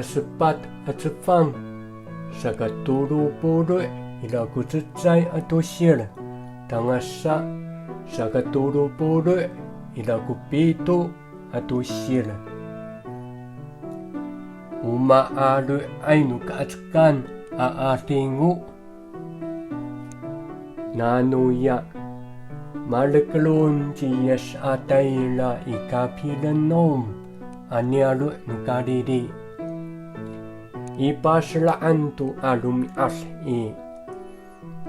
sepat atfang saka tulu puluh ila kutsai atusil tangasa saka tulu puluh ila kupitu atusil Maaro'ay no Kaackan Adingo nanuya malakalon Yis atayla ikapilanom anyalo no kadidi ipaslaan tu alumi as'i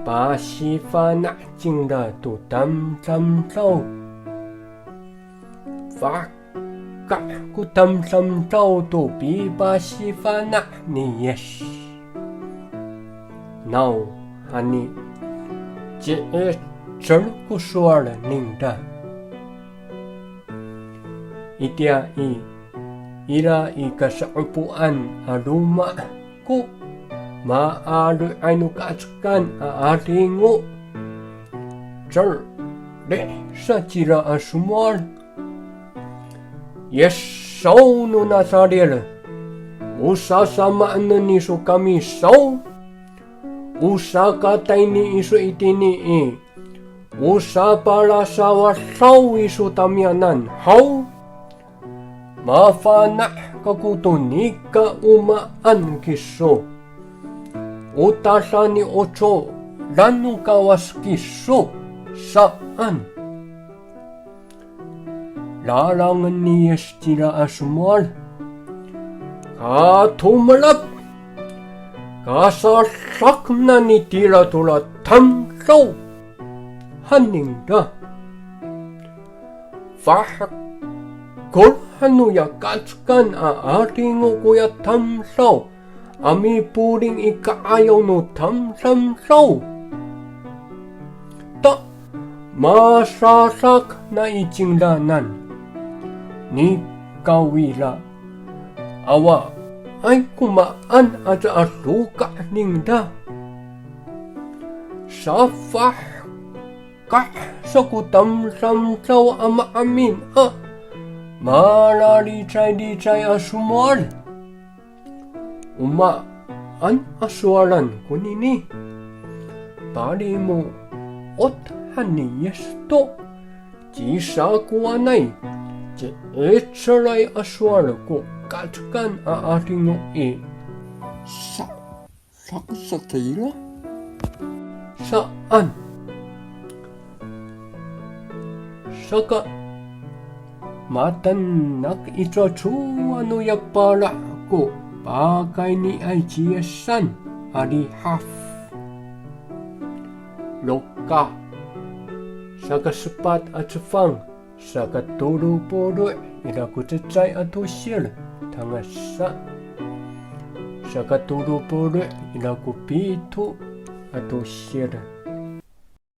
pasifana jingla tu tam tau ka ku tam tau tu pi pasifana ni yes now hani je chal ku suara ninda itia ila ikasaupuan aluma ku Maaro'ay no Kaackan Adingo chal de sa tira asumol Yis O no nasaril usasamaan na niso kami so usakatay ni iso itini usapala sawasaw iso tamyanan how mafana kakutunik ka umaan kiso utasa ni ocho lanu kawas kiso saan larangan ni Yis tira asumol katumalap kasasak na ni tira tula tamsaw haningda fahakol hanuya Kaackan Adingo kuya tamsaw ami puring ikaayaw no tamsamsaw ta masasak na ijinglanan ni kawila awa ay kumaan at asuka ningda safah ka sa kutam samsaw ama amin malalitay asumol umaan aswalan kunini pari mo ot hani yesto jisa kuanay je echalay aswal ko Kaackan Adingo sa tila saan saka matanak ito ano yakpala ko pakay ni ay jiyasan arihaf loka saka sepat atfang saka tulu puluh ila kutsai atusil tangasa saka tulu puluh ila kupitu atusil